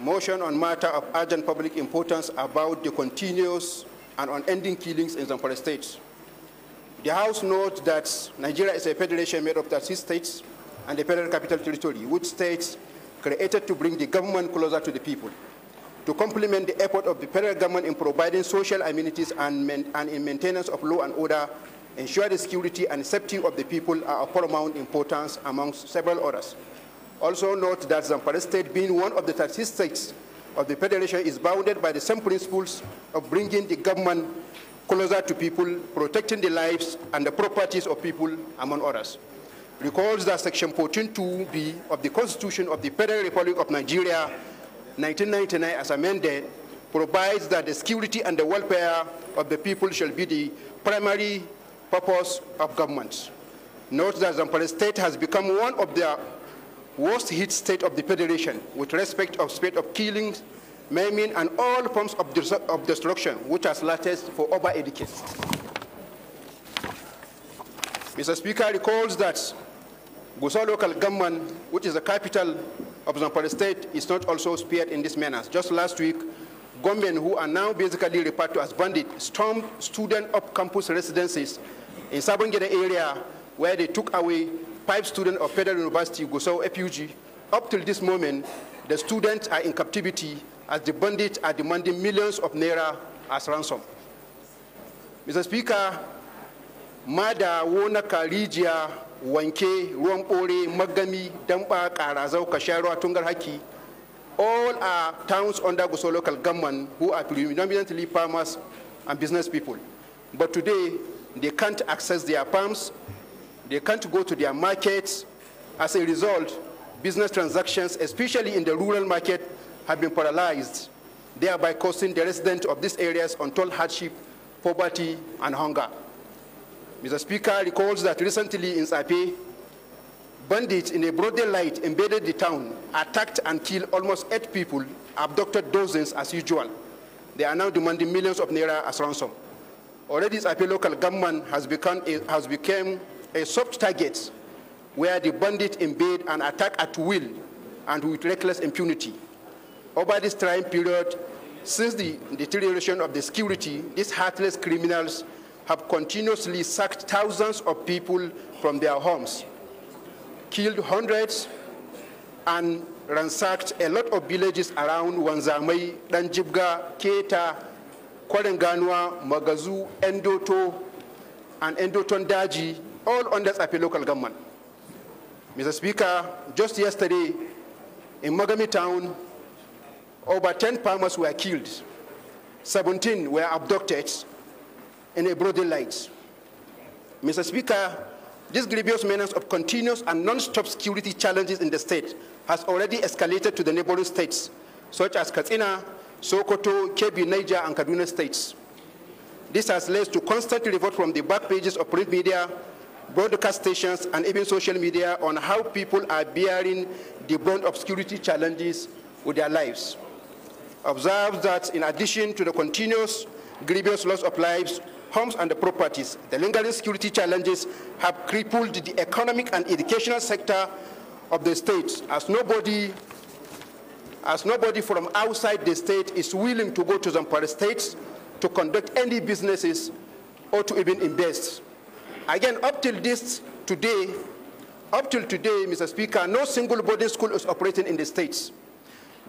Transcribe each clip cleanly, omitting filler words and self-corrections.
motion on matter of urgent public importance about the continuous and unending killings in Zamfara State. The House notes that Nigeria is a federation made of 36 states and the Federal Capital Territory, which states created to bring the government closer to the people. To complement the effort of the federal government in providing social amenities and in maintenance of law and order, ensure the security and safety of the people are of paramount importance amongst several others. Also note that Zamfara State, being one of the 36 states of the Federation, is bounded by the same principles of bringing the government closer to people, protecting the lives and the properties of people, among others. Recalls that Section 14(2)(b) of the Constitution of the Federal Republic of Nigeria, 1999, as amended, provides that the security and the welfare of the people shall be the primary purpose of government. Note that Zamfara State has become one of the worst hit state of the Federation with respect of spate of killings, maiming, and all forms of destruction, which has lasted for over a decade. Mr. Speaker recalls that Gusau local government, which is the capital of Zamfara State, is not also spared in this manner. Just last week, gunmen who are now basically referred to as bandits stormed student off-campus residences in Sabongeda area, where they took away 5 students of Federal University Gusau FUG. Up till this moment, the students are in captivity as the bandits are demanding millions of naira as ransom. Mr. Speaker, Mada, Wona, Karijia, Wanke, Ruambore, Magami, Damba, Karazau, Kasharwa, Tungar Haki, all are towns under Gusau local government who are predominantly farmers and business people. But today, they can't access their farms, they can't go to their markets. As a result, business transactions, especially in the rural market, have been paralyzed, thereby causing the residents of these areas untold hardship, poverty, and hunger. Mr. Speaker recalls that recently in Tsafe, bandits in a broad daylight invaded the town, attacked and killed almost 8 people, abducted dozens as usual. They are now demanding millions of naira as ransom. Already Tsafe local government has become a soft target where the bandits invade and attack at will and with reckless impunity. Over this time period, since the deterioration of the security, these heartless criminals have continuously sacked thousands of people from their homes, killed hundreds, and ransacked a lot of villages around Wanzamai, Danjibga, Keta, Kwarenganwa, Magazu, Endoto, and Endotondaji, all under Tsafe local government. Mr. Speaker, just yesterday in Magami town, over 10 farmers were killed, 17 were abducted in a broad daylight. Mr. Speaker, this grievous menace of continuous and non-stop security challenges in the state has already escalated to the neighboring states, such as Katsina, Sokoto, Kebbi, Niger, and Kaduna states. This has led to constant revolt from the back pages of print media, broadcast stations, and even social media on how people are bearing the brunt of security challenges with their lives. Observe that in addition to the continuous grievous loss of lives, homes, and the properties, the lingering security challenges have crippled the economic and educational sector of the state, as nobody from outside the state is willing to go to Zamfara State to conduct any businesses or to even invest. Again, up till today, Mr. Speaker, no single boarding school is operating in the states.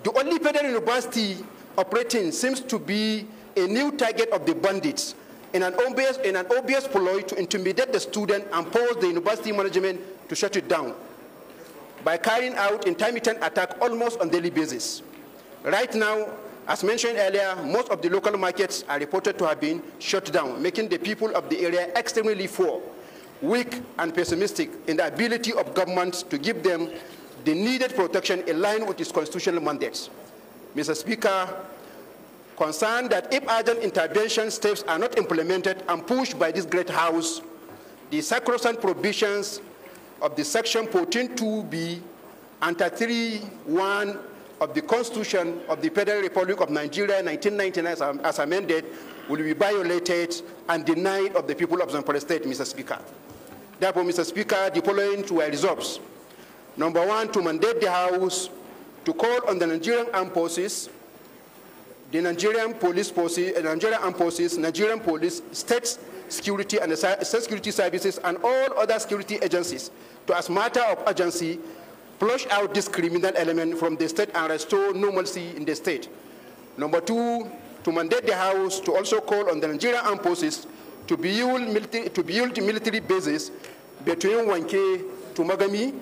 The only federal university operating seems to be a new target of the bandits in an obvious ploy to intimidate the student and force the university management to shut it down by carrying out intermittent attack almost on a daily basis. Right now, as mentioned earlier, most of the local markets are reported to have been shut down, making the people of the area extremely poor, weak, and pessimistic in the ability of government to give them the needed protection in line with its constitutional mandates. Mr. Speaker, concerned that if urgent intervention steps are not implemented and pushed by this great House, the sacrosanct provisions of the Section 14(2)(b) and 3(1) of the Constitution of the Federal Republic of Nigeria 1999 as amended will be violated and denied of the people of Zamfara State, Mr. Speaker. Therefore, Mr. Speaker, the following were resolves. Number 1, to mandate the House to call on the Nigerian Armed Forces, the Nigerian Police Forces, Nigerian Armed Forces, Nigerian Police, State Security and the State Security Services, and all other security agencies to, as a matter of urgency, flush out this criminal element from the state and restore normalcy in the state. Number 2, to mandate the House to also call on the Nigerian Armed Forces to build military bases between Wanke to Magami,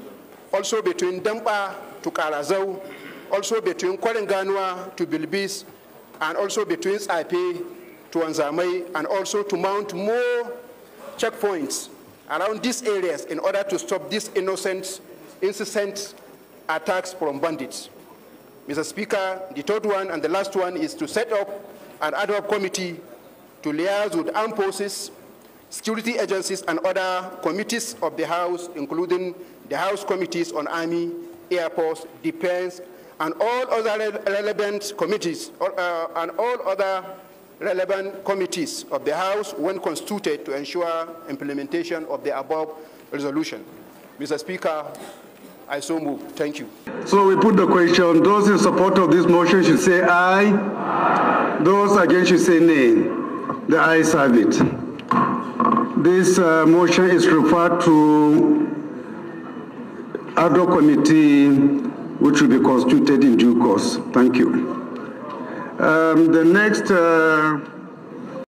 also between Dampa to Karazau, also between Kwarenganwa to Bilbis, and also between Tsafe to Anzamai, and also to mount more checkpoints around these areas in order to stop these incessant attacks from bandits. Mr. Speaker, the third one and the last one is to set up an ad hoc committee to liaise with armed forces, security agencies, and other committees of the House, including the House committees on Army, Air Force, Defense, and all other relevant committees, of the House when constituted to ensure implementation of the above resolution. Mr. Speaker, I so move. Thank you. So we put the question. Those in support of this motion should say aye. Aye. Those against should say nay. The ayes have it. This motion is referred to ad hoc committee, which will be constituted in due course. Thank you. The next